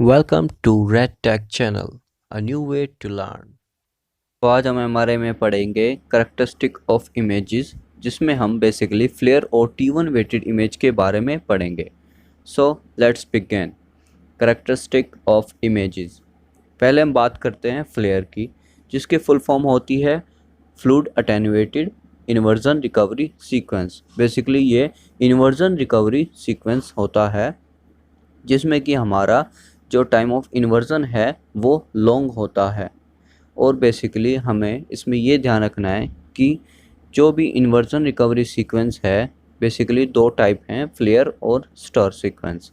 Welcome to Red Tech Channel, a new way to learn. तो आज हम हमारे में पढ़ेंगे करेक्टरिस्टिक ऑफ इमेजेस, जिसमें हम बेसिकली फ्लेयर और T1 वेटेड इमेज के बारे में पढ़ेंगे। So let's begin. Characteristic of images. पहले हम बात करते हैं फ्लेयर की, जिसकी फुल फॉर्म होती है fluid attenuated inversion recovery sequence. Basically ये इन्वर्जन रिकवरी सीक्वेंस होता है जिसमें कि हमारा जो टाइम ऑफ इन्वर्जन है वो लॉन्ग होता है। और बेसिकली हमें इसमें ये ध्यान रखना है कि जो भी इन्वर्जन रिकवरी सीक्वेंस है, बेसिकली दो टाइप हैं, फ्लेयर और स्टर सीक्वेंस।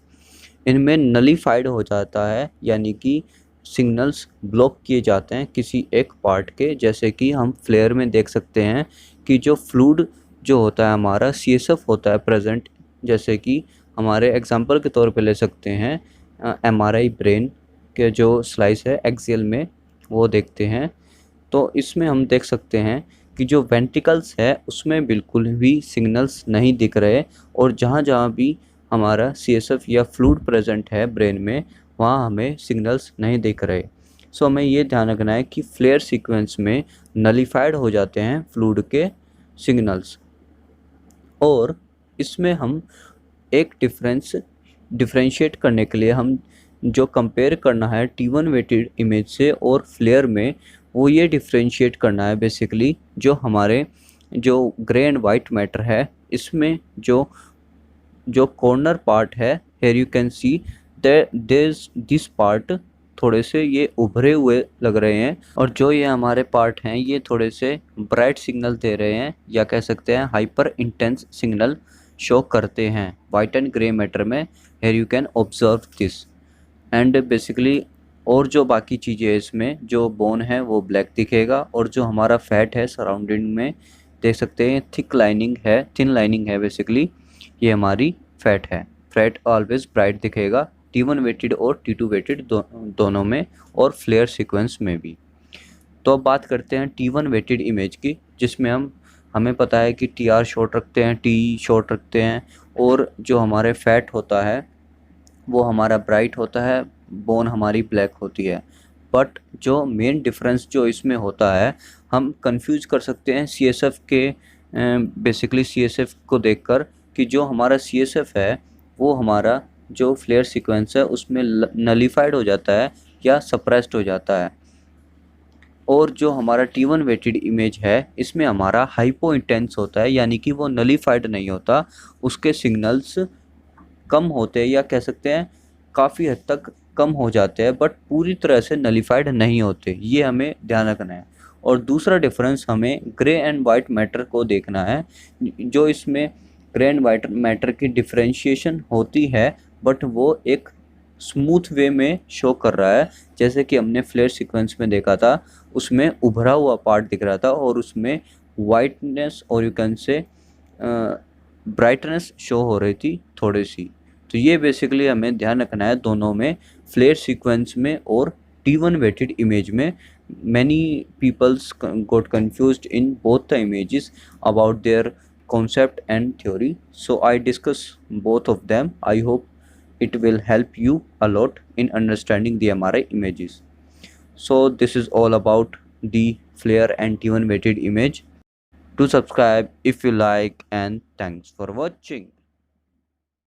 इनमें नलीफाइड हो जाता है, यानी कि सिग्नल्स ब्लॉक किए जाते हैं किसी एक पार्ट के। जैसे कि हम फ्लेयर में देख सकते हैं कि जो फ्लूइड जो होता है हमारा CSF होता है प्रेजेंट। जैसे कि हमारे एग्जांपल के तौर पे ले सकते हैं MRI ब्रेन के जो स्लाइस है एक्सियल में, वो देखते हैं। तो इसमें हम देख सकते हैं कि जो वेंट्रिकल्स है उसमें बिल्कुल भी सिग्नल्स नहीं दिख रहे, और जहाँ जहाँ भी हमारा CSF या फ्लूइड प्रेजेंट है ब्रेन में, वहाँ हमें सिग्नल्स नहीं दिख रहे। सो हमें ये ध्यान रखना है कि फ्लेयर सीक्वेंस में नलीफाइड हो जाते हैं फ्लूइड के सिग्नल्स। और इसमें हम एक डिफरेंशिएट करने के लिए हम जो कंपेयर करना है T1 वेटेड इमेज से और फ्लेयर में, वो ये डिफरेंशिएट करना है बेसिकली जो हमारे जो ग्रे एंड वाइट मैटर है, इसमें जो जो कॉर्नर पार्ट है, here you can see this part थोड़े से ये उभरे हुए लग रहे हैं, और जो ये हमारे पार्ट हैं ये थोड़े से ब्राइट सिग्नल दे रहे हैं, या कह सकते हैं हाइपर इंटेंस सिग्नल शो करते हैं वाइट एंड ग्रे मैटर में। Here you can observe this. And basically और जो बाकी चीज़ें हैं, इसमें जो बोन है वो ब्लैक दिखेगा, और जो हमारा फैट है सराउंडिंग में देख सकते हैं थिन लाइनिंग है बेसिकली, ये हमारी फैट है। फैट ऑलवेज ब्राइट दिखेगा T1 वेटेड और T2 वेटेड दोनों में, और फ्लेयर सीक्वेंस में भी। तो अब बात करते हैं T1 वेटेड इमेज की, जिसमें हमें पता है कि TR शॉर्ट रखते हैं, T शॉर्ट रखते हैं, और जो हमारे फैट होता है वो हमारा ब्राइट होता है, बोन हमारी ब्लैक होती है। बट जो मेन डिफरेंस जो इसमें होता है, हम कंफ्यूज कर सकते हैं CSF के बेसिकली CSF को देखकर, कि जो हमारा CSF है वो हमारा जो फ्लेयर सीक्वेंस है उसमें नलीफाइड हो जाता है या सप्रेस्ड हो जाता है। और जो हमारा T1 वेटेड इमेज है इसमें हमारा हाइपो इंटेंस होता है, यानी कि वो नलीफाइड नहीं होता, उसके सिग्नल्स कम होते हैं, या कह सकते हैं काफ़ी हद तक कम हो जाते हैं, बट पूरी तरह से नलीफाइड नहीं होते। ये हमें ध्यान रखना है। और दूसरा डिफरेंस हमें ग्रे एंड वाइट मैटर को देखना है। जो इसमें ग्रे एंड वाइट मैटर की डिफरेंशिएशन होती है, बट वो एक स्मूथ वे में शो कर रहा है। जैसे कि हमने फ्लेयर सीक्वेंस में देखा था, उसमें उभरा हुआ पार्ट दिख रहा था, और उसमें वाइटनेस और you can say brightness show हो रही थी थोड़ी सी। तो ये बेसिकली हमें ध्यान रखना है दोनों में, फ्लेयर सीक्वेंस में और T1 वेटेड इमेज में। Many peoples got confused in both the images about their concept and theory, so I discuss both of them. I hope it will help you a lot in understanding the MRI images. So this is all about the flare and T1 weighted image. Do subscribe if you like, and thanks for watching.